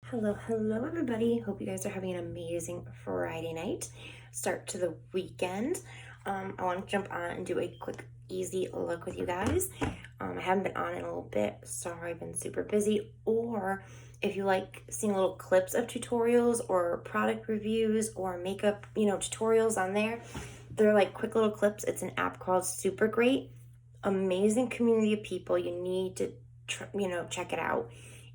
Hello everybody. Hope you guys are having an amazing Friday night. Start to the weekend. I want to jump on and do a quick, easy look with you guys. I haven't been on in a little bit. Sorry, I've been super busy. Or if you like seeing little clips of tutorials or product reviews or makeup, tutorials on there, they're like quick little clips. It's an app called Super Great. Amazing community of people. You need to, check it out.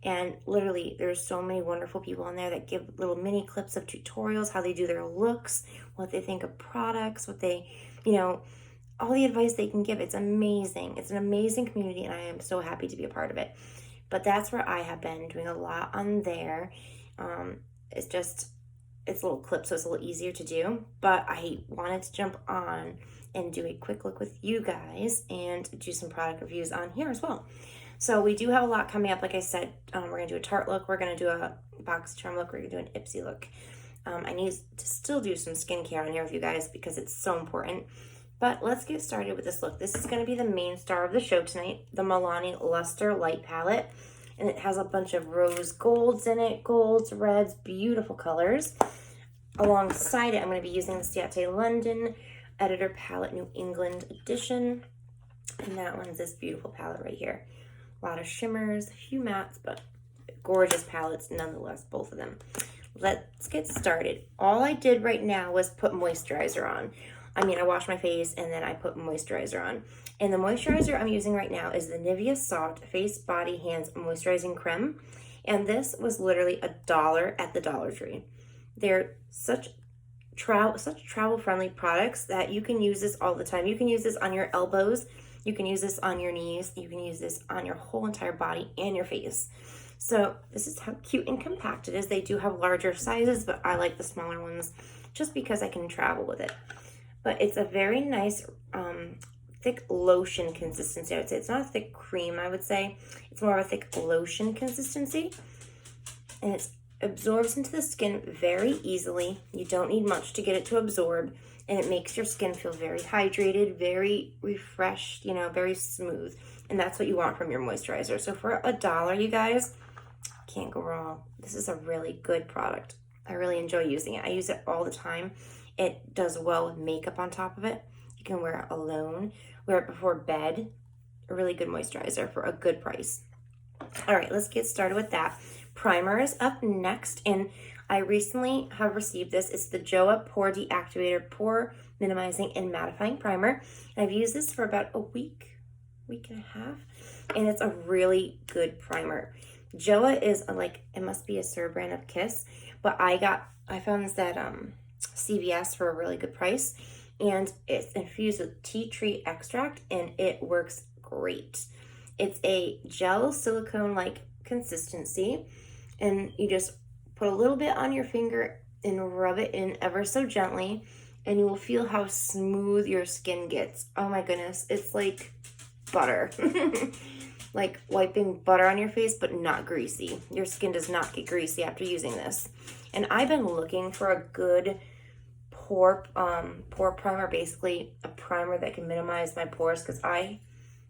And literally, there's so many wonderful people on there that give little mini clips of tutorials, how they do their looks, what they think of products, what they, all the advice they can give. It's amazing. It's an amazing community, and I am so happy to be a part of it. But that's where I have been doing a lot on there. It's little clips, so it's a little easier to do. But I wanted to jump on and do a quick look with you guys and do some product reviews on here as well. So we do have a lot coming up. Like I said, we're going to do a Tarte look. We're going to do a BoxyCharm look. We're going to do an Ipsy look. I need to still do some skincare on here with you guys because it's so important. But let's get started with this look. This is going to be the main star of the show tonight, the Milani Luster Light Palette. And it has a bunch of rose golds in it, golds, reds, beautiful colors. Alongside it, I'm going to be using the Ciate London Editor Palette New England Edition. And that one's this beautiful palette right here. A lot of shimmers, a few mattes, but gorgeous palettes nonetheless, both of them. Let's get started. All I did right now was put moisturizer on. I washed my face and then I put moisturizer on. And the moisturizer I'm using right now is the Nivea Soft Face Body Hands Moisturizing Creme. And this was literally $1 at the Dollar Tree. They're such travel-friendly products that you can use this all the time. You can use this on your elbows. You can use this on your knees. You can use this on your whole entire body and your face. So this is how cute and compact it is. They do have larger sizes, but I like the smaller ones just because I can travel with it. But it's a very nice thick lotion consistency, I would say. It's not a thick cream, I would say. It's more of a thick lotion consistency. And it absorbs into the skin very easily. You don't need much to get it to absorb. And it makes your skin feel very hydrated, very refreshed, very smooth. And that's what you want from your moisturizer. So for $1, you guys, can't go wrong. This is a really good product. I really enjoy using it. I use it all the time. It does well with makeup on top of it. You can wear it alone, wear it before bed. A really good moisturizer for a good price. All right, let's get started with that. Primer is up next, and I recently have received this. It's the JOA Pore Deactivator Pore Minimizing and Mattifying Primer. And I've used this for about a week and a half, and it's a really good primer. JOA is it must be a Sur brand of Kiss, but I found this at CVS for a really good price, and it's infused with tea tree extract, and it works great. It's a gel silicone-like consistency, and you just put a little bit on your finger and rub it in ever so gently, and you will feel how smooth your skin gets. Oh my goodness, it's like butter. Like wiping butter on your face, but not greasy. Your skin does not get greasy after using this. And I've been looking for a good pore primer, basically a primer that can minimize my pores because I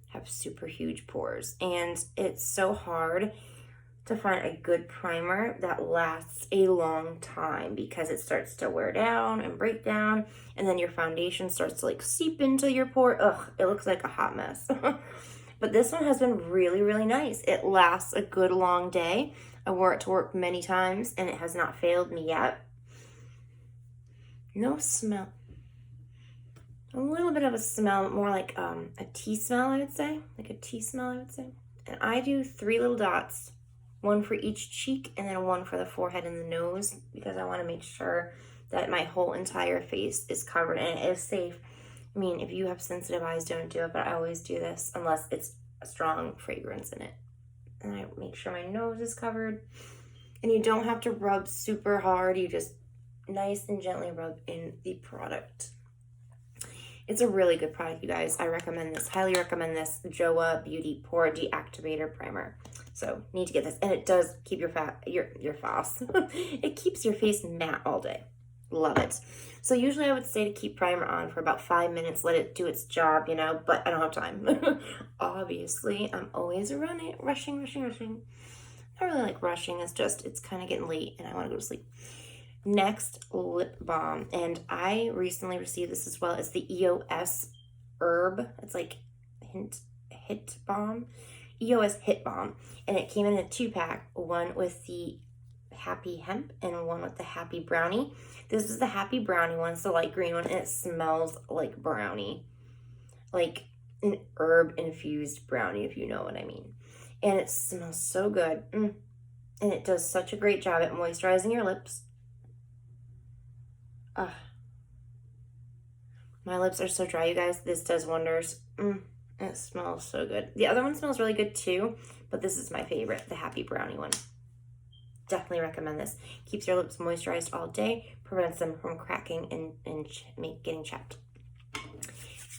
have super huge pores, and it's so hard to find a good primer that lasts a long time because it starts to wear down and break down, and then your foundation starts to seep into your pore. Ugh, it looks like a hot mess. But this one has been really, really nice. It lasts a good long day. I wore it to work many times, and it has not failed me yet. No smell. A little bit of a smell, more like a tea smell, I would say. Like a tea smell, I would say. And I do 3 little dots, one for each cheek and then one for the forehead and the nose, because I want to make sure that my whole entire face is covered and it is safe. If you have sensitive eyes, don't do it, but I always do this unless it's a strong fragrance in it. And I make sure my nose is covered. And you don't have to rub super hard. You just nice and gently rub in the product. It's a really good product, you guys. I recommend this, highly recommend this JOA Beauty Pore Deactivator Primer. So need to get this, and it does keep your face. It keeps your face matte all day. Love it. So usually I would say to keep primer on for about 5 minutes, let it do its job, but I don't have time. Obviously, I'm always rushing. not really like rushing. It's just, it's kind of getting late and I want to go to sleep. Next, lip balm. And I recently received this as well. It's the EOS Herb. It's like Hit Balm. EOS Hit Balm. And it came in a 2-pack. One with the Happy Hemp and one with the Happy Brownie. This is the Happy Brownie one. It's the light green one. And it smells like brownie. Like an herb-infused brownie, if you know what I mean. And it smells so good. And it does such a great job at moisturizing your lips. My lips are so dry, you guys. This does wonders. It smells so good. The other one smells really good too, but this is my favorite, the Happy Brownie one. Definitely recommend this. Keeps your lips moisturized all day, prevents them from cracking and getting chapped.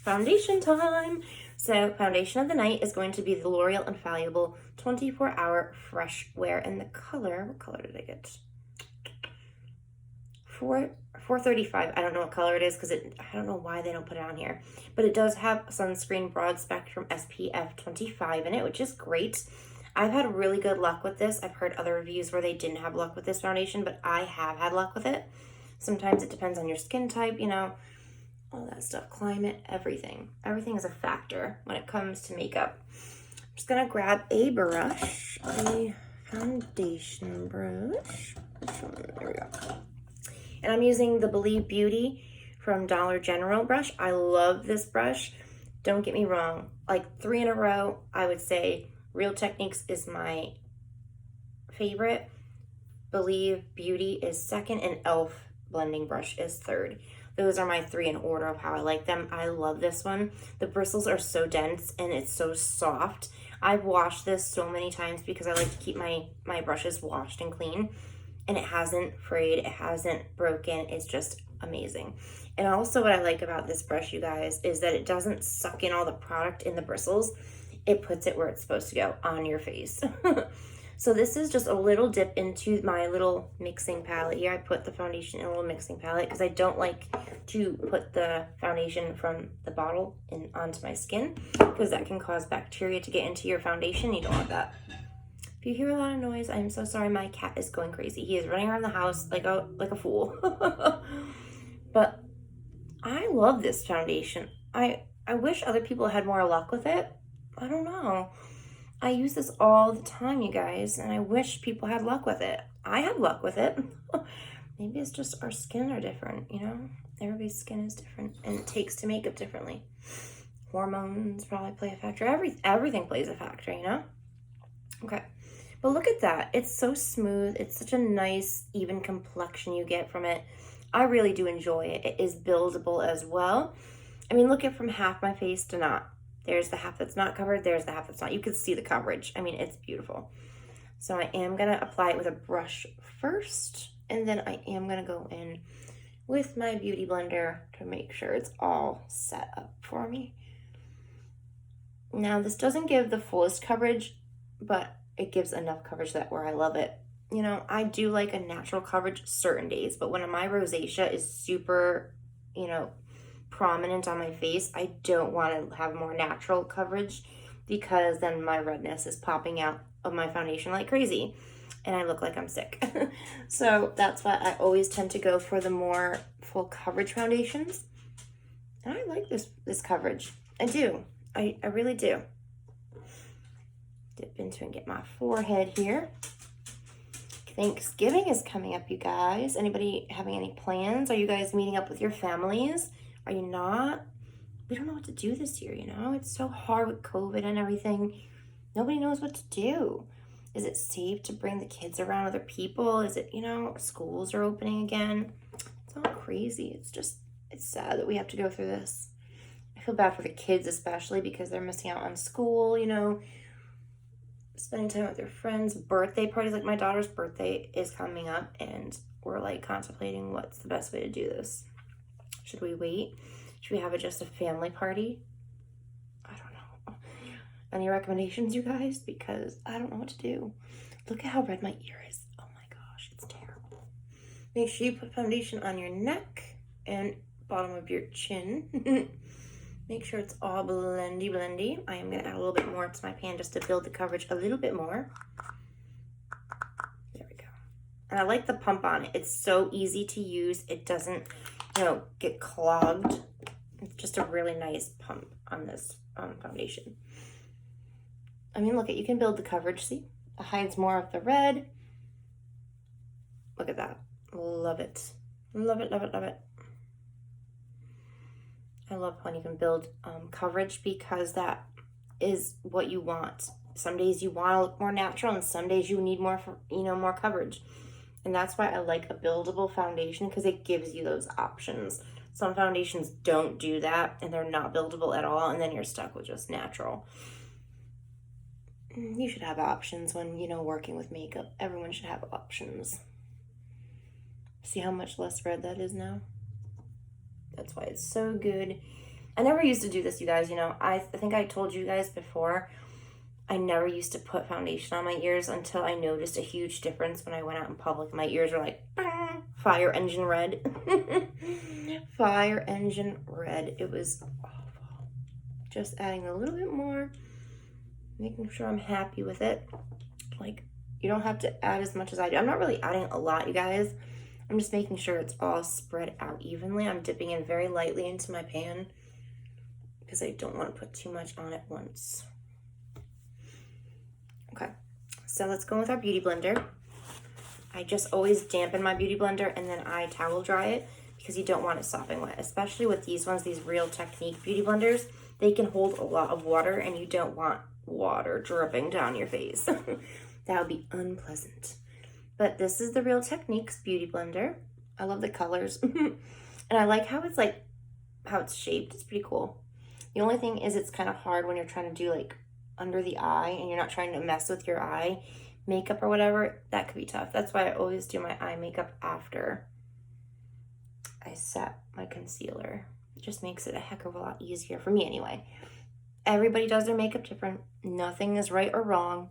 Foundation time. So foundation of the night is going to be the L'Oreal Infallible 24-Hour Fresh Wear in the color. What color did I get? 435. I don't know what color it is because I don't know why they don't put it on here. But it does have sunscreen broad spectrum SPF 25 in it, which is great. I've had really good luck with this. I've heard other reviews where they didn't have luck with this foundation, but I have had luck with it. Sometimes it depends on your skin type, you know, all that stuff, climate, everything. Everything is a factor when it comes to makeup. I'm just going to grab a brush, a foundation brush. There we go. And I'm using the Believe Beauty from Dollar General brush. I love this brush. Don't get me wrong. Like 3 in a row, I would say Real Techniques is my favorite. Believe Beauty is second, and e.l.f. blending brush is third. Those are my 3 in order of how I like them. I love this one. The bristles are so dense and it's so soft. I've washed this so many times because I like to keep my brushes washed and clean. And it hasn't frayed, it hasn't broken, it's just amazing. And also what I like about this brush, you guys, is that it doesn't suck in all the product in the bristles. It puts it where it's supposed to go, on your face. So this is just a little dip into my little mixing palette here. I put the foundation in a little mixing palette because I don't like to put the foundation from the bottle onto my skin because that can cause bacteria to get into your foundation. You don't want that. If you hear a lot of noise, I'm so sorry. My cat is going crazy. He is running around the house like a fool. But I love this foundation. I wish other people had more luck with it. I don't know. I use this all the time, you guys, and I wish people had luck with it. I have luck with it. Maybe it's just our skin are different, you know? Everybody's skin is different, and it takes to makeup differently. Hormones probably play a factor. Everything plays a factor, you know? Okay. But look at that. It's so smooth. It's such a nice, even complexion you get from it. I really do enjoy it. It is buildable as well. I mean, look at from half my face to not. There's the half that's not covered. There's the half that's not. You can see the coverage. I mean, it's beautiful. So I am going to apply it with a brush first. And then I am going to go in with my beauty blender to make sure it's all set up for me. Now, this doesn't give the fullest coverage, but it gives enough coverage that where I love it. You know, I do like a natural coverage certain days, but when my rosacea is super, you know, prominent on my face, I don't want to have more natural coverage because then my redness is popping out of my foundation like crazy and I look like I'm sick. So that's why I always tend to go for the more full coverage foundations. And I like this coverage. I do. I really do. Dip into and get my forehead here. Thanksgiving is coming up, you guys. Anybody having any plans? Are you guys meeting up with your families? Are you not? We don't know what to do this year, you know? It's so hard with COVID and everything. Nobody knows what to do. Is it safe to bring the kids around other people? Is it, you know, schools are opening again? It's all crazy. It's sad that we have to go through this. I feel bad for the kids especially because they're missing out on school, you know, spending time with their friends, birthday parties. Like my daughter's birthday is coming up and we're like contemplating what's the best way to do this. Should we wait? Should we have just a family party? I don't know. Any recommendations, you guys? Because I don't know what to do. Look at how red my ear is. Oh my gosh, it's terrible. Make sure you put foundation on your neck and bottom of your chin. Make sure it's all blendy. I am going to add a little bit more to my pan just to build the coverage a little bit more. And I like the pump on it. It's so easy to use. It doesn't, get clogged. It's just a really nice pump on this foundation. I mean, look, you can build the coverage, see? It hides more of the red. Look at that. Love it. Love it, love it, love it. I love when you can build coverage because that is what you want. Some days you want to look more natural and some days you need more, more coverage. And that's why I like a buildable foundation, because it gives you those options. Some foundations don't do that and they're not buildable at all, and then you're stuck with just natural. You should have options when, working with makeup. Everyone should have options. See how much less red that is now? That's why it's so good. I never used to do this, you guys. I think I told you guys before, I never used to put foundation on my ears until I noticed a huge difference when I went out in public. My ears were like, fire engine red. Fire engine red. It was awful. Just adding a little bit more, making sure I'm happy with it. Like, you don't have to add as much as I do. I'm not really adding a lot, you guys. I'm just making sure it's all spread out evenly. I'm dipping in very lightly into my pan because I don't want to put too much on at once. Okay, so let's go with our beauty blender. I just always dampen my beauty blender and then I towel dry it because you don't want it sopping wet, especially with these ones, these Real Technique beauty blenders. They can hold a lot of water and you don't want water dripping down your face. That would be unpleasant. But this is the Real Techniques beauty blender. I love the colors. And I like how it's shaped. It's pretty cool. The only thing is it's kind of hard when you're trying to do like under the eye and you're not trying to mess with your eye makeup or whatever. That could be tough. That's why I always do my eye makeup after I set my concealer. It just makes it a heck of a lot easier for me anyway. Everybody does their makeup different. Nothing is right or wrong.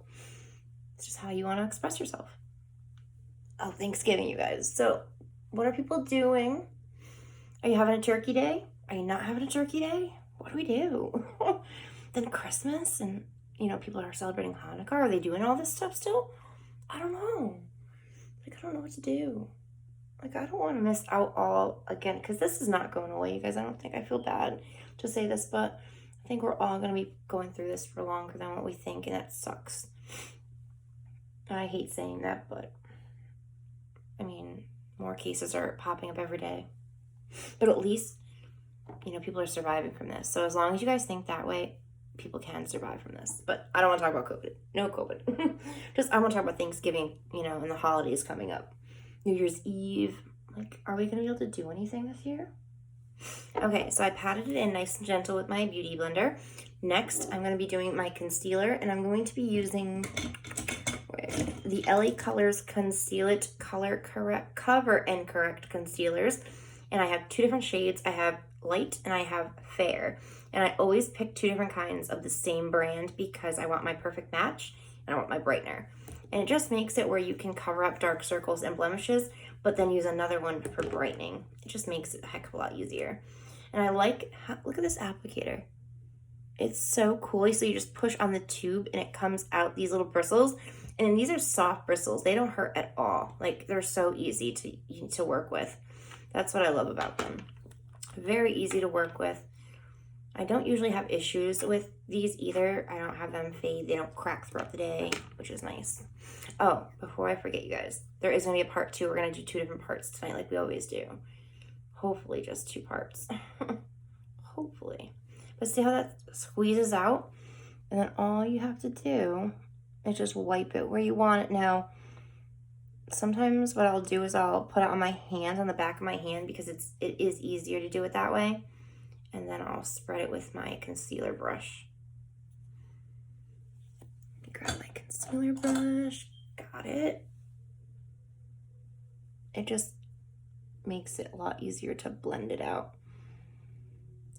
It's just how you want to express yourself. Oh, Thanksgiving, you guys. So what are people doing? Are you having a turkey day? Are you not having a turkey day? What do we do? Then Christmas and, people are celebrating Hanukkah. Are they doing all this stuff still? I don't know. I don't know what to do. I don't want to miss out all again, because this is not going away, you guys. I feel bad to say this, but I think we're all going to be going through this for longer than what we think, and that sucks. And I hate saying that, but more cases are popping up every day. But at least, people are surviving from this. So as long as you guys think that way, people can survive from this. But I don't want to talk about COVID. No COVID. I want to talk about Thanksgiving, and the holidays coming up. New Year's Eve. Are we going to be able to do anything this year? Okay, so I patted it in nice and gentle with my beauty blender. Next, I'm going to be doing my concealer, and I'm going to be using the LA Colors Conceal It Color Correct Cover and Correct concealers. And I have two different shades. I have light and I have fair. And I always pick two different kinds of the same brand because I want my perfect match and I want my brightener. And it just makes it where you can cover up dark circles and blemishes, but then use another one for brightening. It just makes it a heck of a lot easier. And I like, look at this applicator. It's so cool. So you just push on the tube and it comes out these little bristles. And these are soft bristles. They don't hurt at all. They're so easy to work with. That's what I love about them. Very easy to work with. I don't usually have issues with these either. I don't have them fade. They don't crack throughout the day, which is nice. Oh, before I forget, you guys, there is going to be a part 2. We're going to do 2 different parts tonight like we always do. Hopefully just 2 parts. Hopefully. But see how that squeezes out? And then all you have to do is just wipe it where you want it. Now, sometimes what I'll do is I'll put it on my hand, on the back of my hand, because it is easier to do it that way. And then I'll spread it with my concealer brush. Grab my concealer brush. Got it. It just makes it a lot easier to blend it out.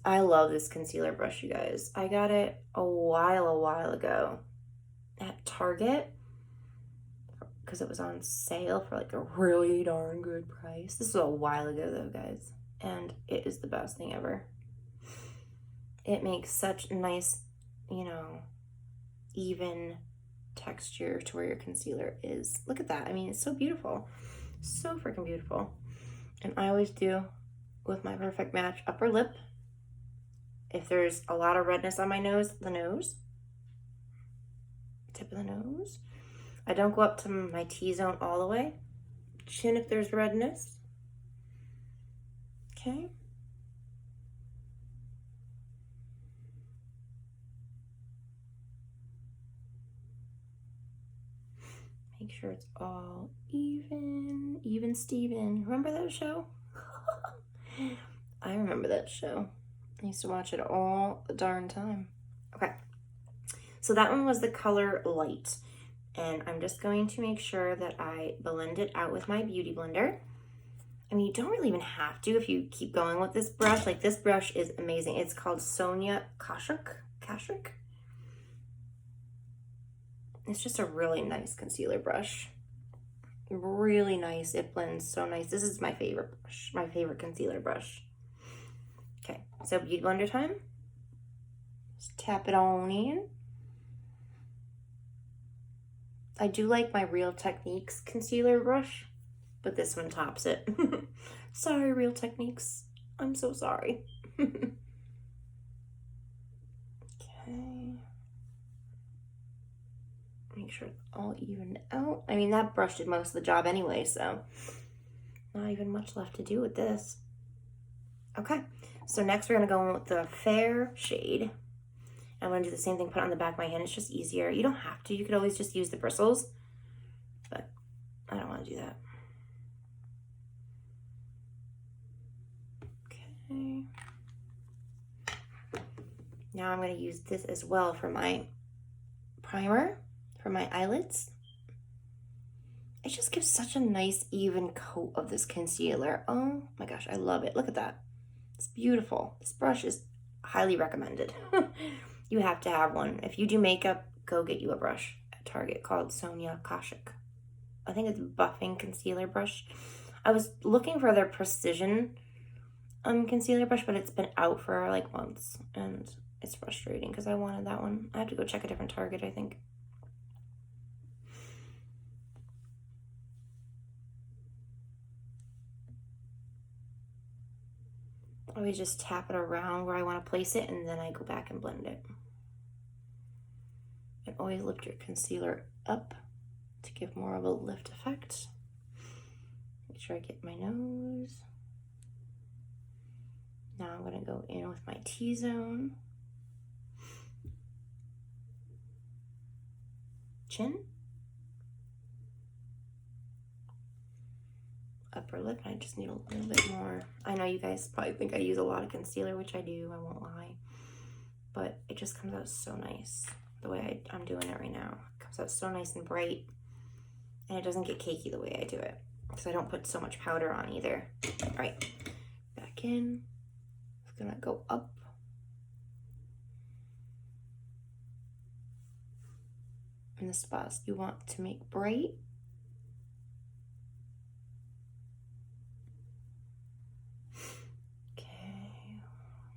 I love this concealer brush, you guys. I got it a while ago at Target because it was on sale for a really darn good price. This was a while ago though, guys, and it is the best thing ever. It makes such nice, even texture to where your concealer is. Look at that. I mean, it's so beautiful. So freaking beautiful. And I always do with my Perfect Match upper lip. If there's a lot of redness on my nose, the nose, tip of the nose. I don't go up to my T-zone all the way. Chin if there's redness. Okay. Make sure it's all even. Even Steven. Remember that show? I remember that show. I used to watch it all the darn time. Okay. So that one was the color Light. And I'm just going to make sure that I blend it out with my Beauty Blender. I mean, you don't really even have to if you keep going with this brush. Like, this brush is amazing. It's called Sonia Kashuk. It's just a really nice concealer brush. Really nice. It blends so nice. This is my favorite brush, my favorite concealer brush. Okay, so Beauty Blender time. Just tap it on in. I do like my Real Techniques concealer brush, but this one tops it. Sorry, Real Techniques. I'm so sorry. Okay. Make sure it's all evened out. I mean, that brush did most of the job anyway, so not even much left to do with this. Okay, so next we're gonna go in with the fair shade. I'm gonna do the same thing, put it on the back of my hand. It's just easier. You don't have to. You could always just use the bristles, but I don't want to do that. Okay. Now I'm gonna use this as well for my primer, for my eyelids. It just gives such a nice even coat of this concealer. Oh my gosh, I love it. Look at that. It's beautiful. This brush is highly recommended. You have to have one. If you do makeup, go get you a brush at Target called Sonia Kashuk. I think it's a buffing concealer brush. I was looking for their precision concealer brush, but it's been out for like months, and it's frustrating because I wanted that one. I have to go check a different Target, I think. I always just tap it around where I want to place it, and then I go back and blend it. And always lift your concealer up to give more of a lift effect. Make sure I get my nose. Now I'm going to go in with my T-zone. Chin. Upper lip. I just need a little bit more. I know you guys probably think I use a lot of concealer, which I do, I won't lie. But it just comes out so nice. The way I'm doing it right now. It comes out so nice and bright. And it doesn't get cakey the way I do it. Because I don't put so much powder on either. All right. Back in. It's going to go up. In the spots you want to make bright.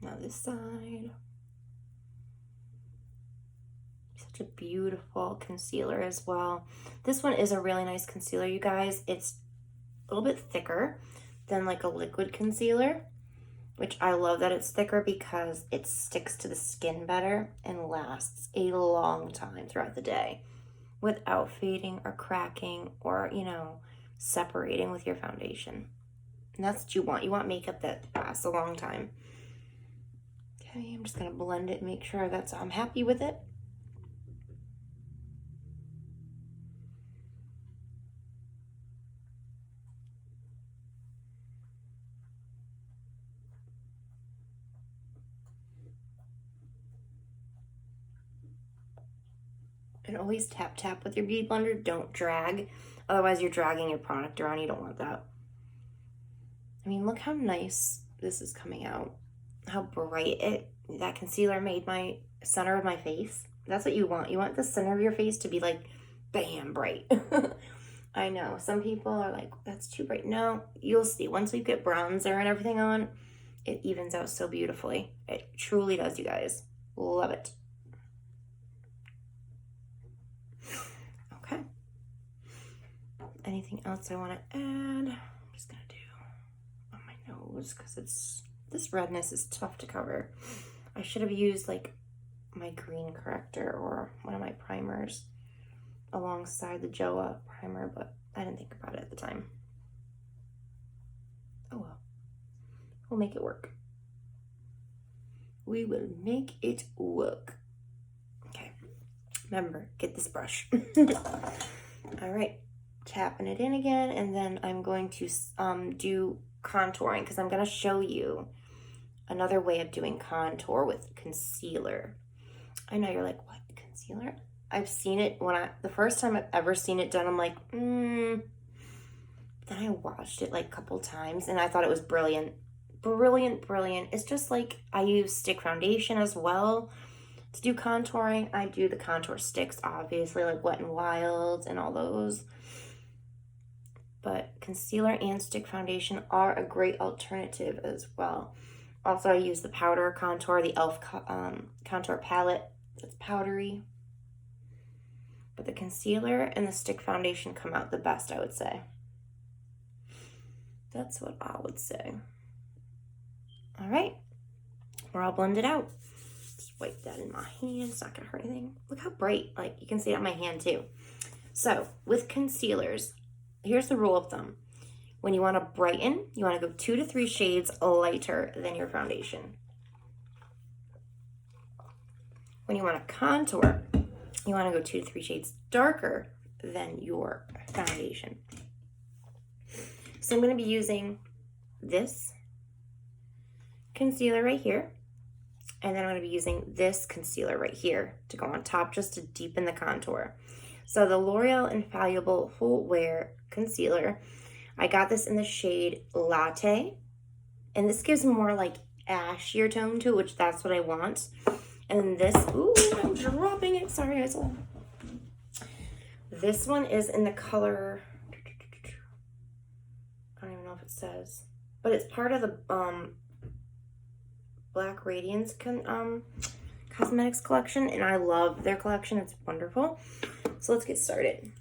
Now this side. Such a beautiful concealer as well. This one is a really nice concealer, you guys. It's a little bit thicker than like a liquid concealer, which I love that it's thicker because it sticks to the skin better and lasts a long time throughout the day without fading or cracking or, you know, separating with your foundation. And that's what you want. You want makeup that lasts a long time. Okay, I'm just going to blend it and make sure that I'm happy with it. And always tap tap with your Beauty Blender. Don't drag. Otherwise you're dragging your product around. You don't want that. I mean, look how nice this is coming out. How bright that concealer made my center of my face. That's what you want. You want the center of your face to be like, bam, bright. I know. Some people are like, that's too bright. No, you'll see. Once we get bronzer and everything on, it evens out so beautifully. It truly does, you guys. Love it. anything else I want to add. I'm just going to do on my nose because this redness is tough to cover. I should have used like my green corrector or one of my primers alongside the Joa primer, but I didn't think about it at the time. Oh well, we'll make it work. We will make it work. Okay, remember, get this brush. All right, tapping it in again, and then I'm going to do contouring because I'm going to show you another way of doing contour with concealer. I know you're like, what, concealer? I've seen it the first time I've ever seen it done, I'm like, Then I watched it like a couple times and I thought it was brilliant. Brilliant. It's just like I use stick foundation as well to do contouring. I do the contour sticks, obviously, like Wet n Wild and all those. But concealer and stick foundation are a great alternative as well. Also, I use the powder contour, the e.l.f. contour palette. It's powdery. But the concealer and the stick foundation come out the best, I would say. That's what I would say. All right, we're all blended out. Just wipe that in my hand. It's not gonna hurt anything. Look how bright, like you can see it on my hand too. So with concealers, here's the rule of thumb. When you wanna brighten, you wanna go 2 to 3 shades lighter than your foundation. When you wanna contour, you wanna go 2 to 3 shades darker than your foundation. So I'm gonna be using this concealer right here, and then I'm going to be using this concealer right here to go on top just to deepen the contour. So the L'Oreal Infallible Full Wear Concealer, I got this in the shade Latte, and this gives more like ashier tone to it, which that's what I want. And then this, ooh, I'm dropping it, sorry guys. This one is in the color, I don't even know if it says, but it's part of the Black Radiance cosmetics collection, and I love their collection. It's wonderful. So let's get started.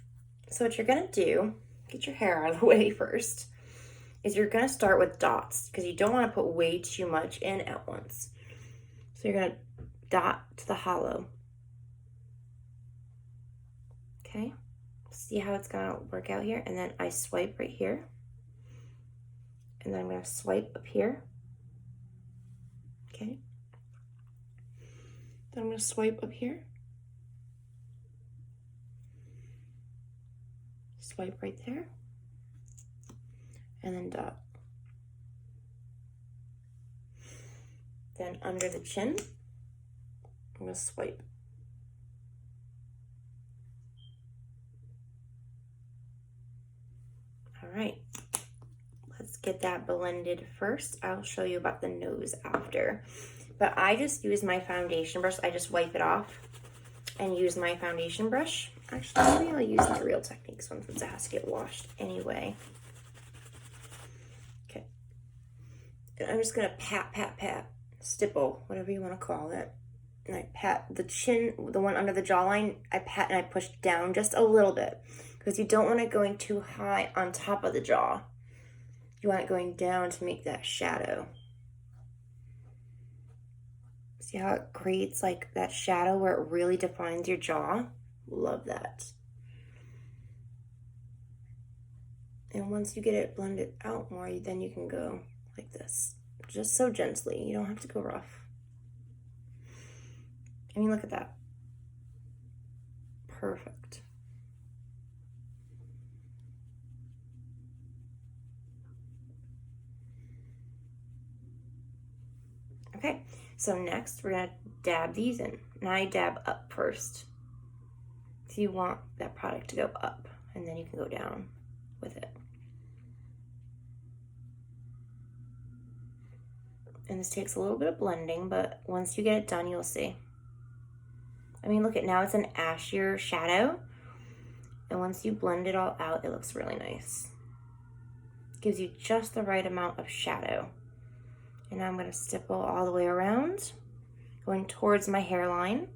So what you're gonna do, get your hair out of the way first, is you're gonna start with dots because you don't want to put way too much in at once. So you're gonna dot to the hollow. Okay, see how it's gonna work out here, and then I swipe right here, and then I'm gonna swipe up here. Okay, then I'm going to swipe up here, swipe right there, and then dot. Then under the chin, I'm going to swipe. All right, let's get that blended first. I'll show you about the nose after. But I just use my foundation brush. I just wipe it off and use my foundation brush. Actually, maybe I'll use my Real Techniques one since it has to get washed anyway. Okay. And I'm just going to pat, stipple, whatever you want to call it. And I pat the chin, the one under the jawline, I pat and I push down just a little bit because you don't want it going too high on top of the jaw. You want it going down to make that shadow. See how it creates like that shadow where it really defines your jaw? Love that. And once you get it blended out more, then you can go like this. Just so gently. You don't have to go rough. I mean, look at that. Perfect. Okay, so next we're gonna dab these in. Now I dab up first. So you want that product to go up, and then you can go down with it. And this takes a little bit of blending, but once you get it done, you'll see. I mean, look at now, it's an ashier shadow. And once you blend it all out, it looks really nice. Gives you just the right amount of shadow. And now I'm going to stipple all the way around, going towards my hairline.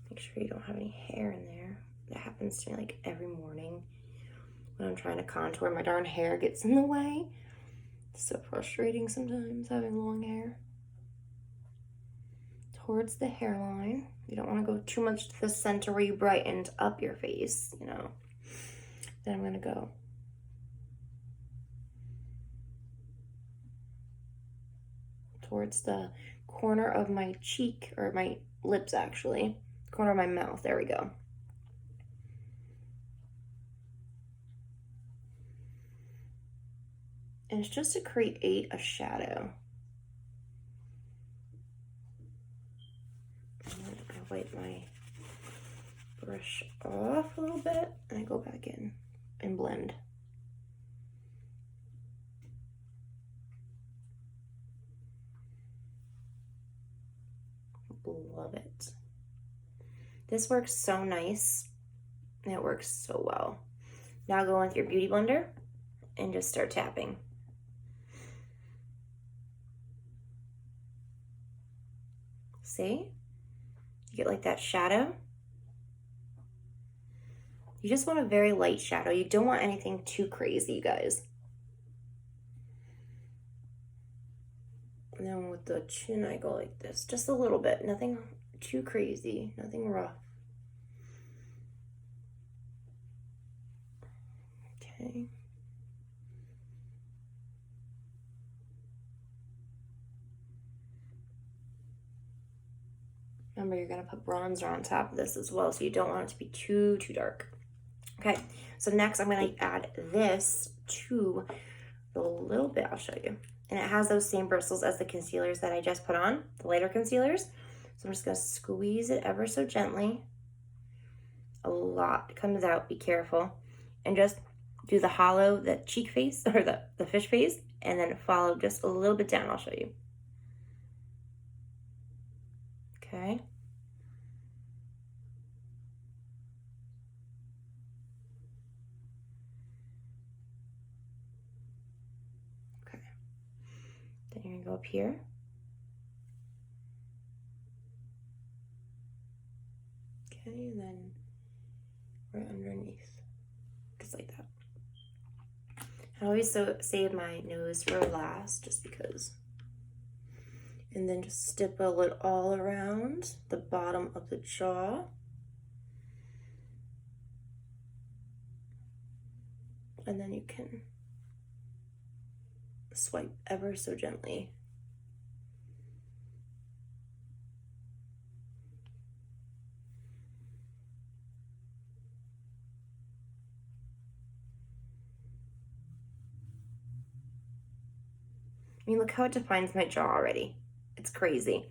Make sure sure you don't have any hair in there. That happens to me like every morning when I'm trying to contour. My darn hair gets in the way. It's so frustrating sometimes having long hair. Towards the hairline. You don't want to go too much to the center where you brightened up your face, you know. Then I'm going to go towards the corner of my cheek, or my lips actually. Corner of my mouth. There we go. And it's just to create a shadow. And then I wipe my brush off a little bit and I go back in and blend. Love it. This works so nice and it works so well. Now go with your beauty blender and just start tapping. See? You get like that shadow. You just want a very light shadow. You don't want anything too crazy, you guys. And then with the chin, I go like this, just a little bit. Nothing too crazy, nothing rough. Okay. Remember, you're gonna put bronzer on top of this as well, so you don't want it to be too dark. Okay, so next I'm gonna add this to the little bit, I'll show you. And it has those same bristles as the concealers that I just put on, the lighter concealers. So I'm just gonna squeeze it ever so gently. A lot comes out, be careful. And just do the hollow, the cheek face, or the fish face, and then follow just a little bit down, I'll show you. Okay. Okay. Then you're gonna go up here. Okay, and then right underneath, just like that. I always save my nose for last, just because. And then just stipple it all around the bottom of the jaw. And then you can swipe ever so gently. I mean, look how it defines my jaw already. It's crazy.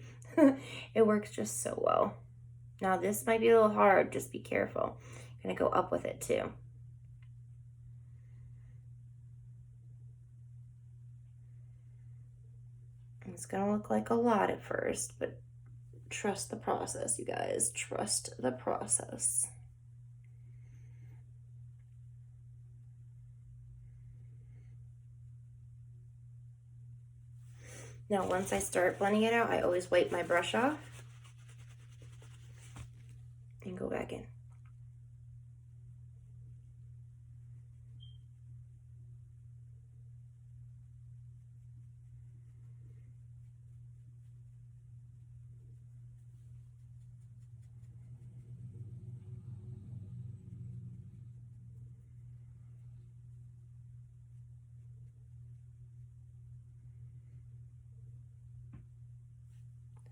It works just so well. Now this might be a little hard, just be careful. I'm gonna go up with it too. It's gonna look like a lot at first, but trust the process, you guys. Trust the process. Now, once I start blending it out, I always wipe my brush off and go back in.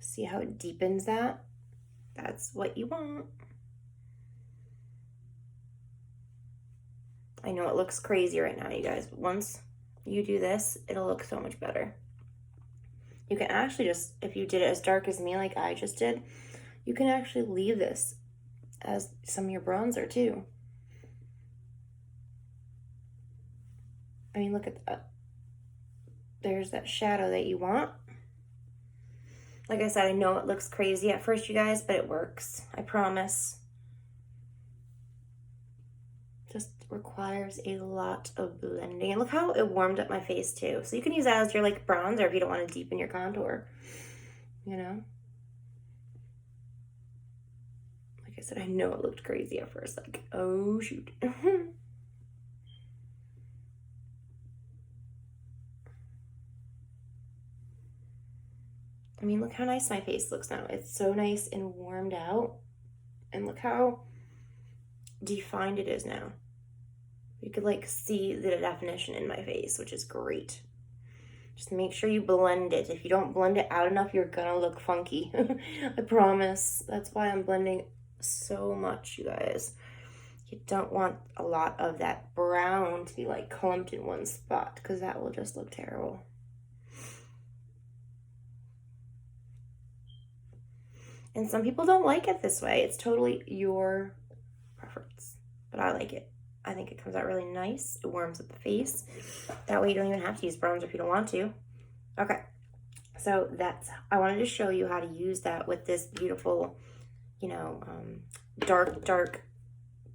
See how it deepens that? That's what you want. I know it looks crazy right now, you guys, but once you do this, it'll look so much better. You can actually just, if you did it as dark as me like I just did, you can actually leave this as some of your bronzer too. I mean, look at that. There's that shadow that you want. Like I said, I know it looks crazy at first, you guys, but it works. I promise. Just requires a lot of blending. And look how it warmed up my face too. So you can use that as your like bronzer if you don't want to deepen your contour, you know? Like I said, I know it looked crazy at first. Like, oh, shoot. I mean, look how nice my face looks now. It's so nice and warmed out. And look how defined it is now. You could like see the definition in my face, which is great. Just make sure you blend it. If you don't blend it out enough, you're gonna look funky. I promise. That's why I'm blending so much, you guys. You don't want a lot of that brown to be like clumped in one spot, because that will just look terrible. And some people don't like it this way. It's totally your preference, but I like it. I think it comes out really nice. It warms up the face. That way you don't even have to use bronzer if you don't want to. Okay, so I wanted to show you how to use that with this beautiful, you know, dark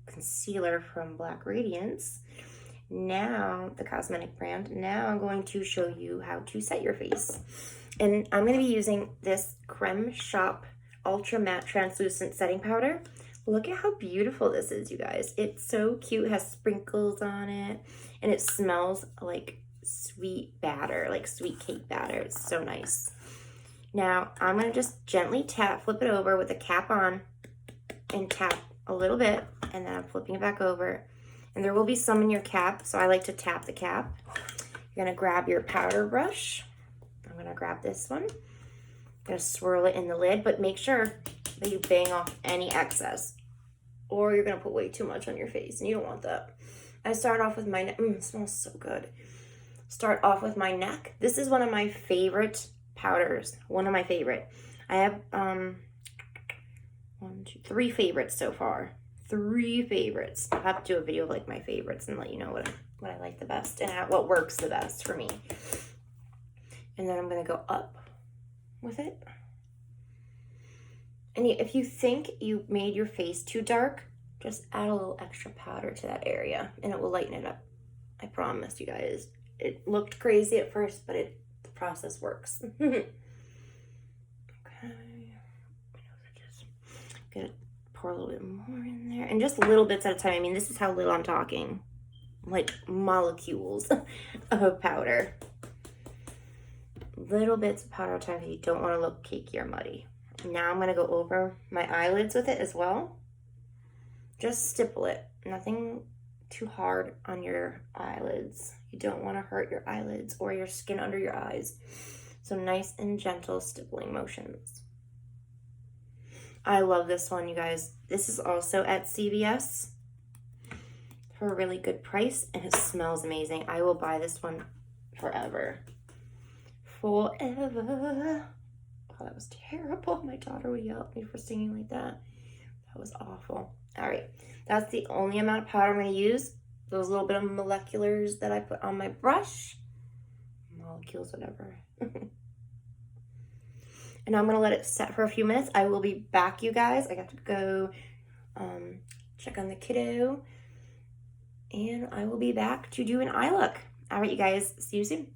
concealer from Black Radiance. Now, the cosmetic brand. Now I'm going to show you how to set your face. And I'm going to be using this Creme Shop Ultra Matte Translucent Setting Powder. Look at how beautiful this is, you guys. It's so cute. It has sprinkles on it, and it smells like sweet batter, like sweet cake batter. It's so nice. Now, I'm going to just gently flip it over with the cap on, and tap a little bit, and then I'm flipping it back over. And there will be some in your cap, so I like to tap the cap. You're going to grab your powder brush. I'm going to grab this one. I'm going to swirl it in the lid, but make sure that you bang off any excess, or you're going to put way too much on your face, and you don't want that. I start off with my neck. It smells so good. Start off with my neck. This is one of my favorite powders. One of my favorite. I have 3 favorites so far. 3 favorites. I'll have to do a video of like my favorites and let you know what I like the best and what works the best for me. And then I'm going to go up with it. And if you think you made your face too dark, just add a little extra powder to that area and it will lighten it up. I promise you guys. It looked crazy at first, but the process works. Okay. Just gonna pour a little bit more in there. And just little bits at a time. I mean, this is how little I'm talking. Like molecules of powder. Little bits of powder at a time if you don't want to look cakey or muddy. Now I'm going to go over my eyelids with it as well. Just stipple it. Nothing too hard on your eyelids. You don't want to hurt your eyelids or your skin under your eyes. So nice and gentle stippling motions. I love this one, you guys. This is also at CVS for a really good price, and it smells amazing. I will buy this one forever. Forever. Oh, that was terrible. My daughter would yell at me for singing like that. That was awful. All right, that's the only amount of powder I'm going to use. Those little bit of moleculars that I put on my brush. Molecules, whatever. And I'm going to let it set for a few minutes. I will be back, you guys. I got to go check on the kiddo. And I will be back to do an eye look. All right, you guys. See you soon.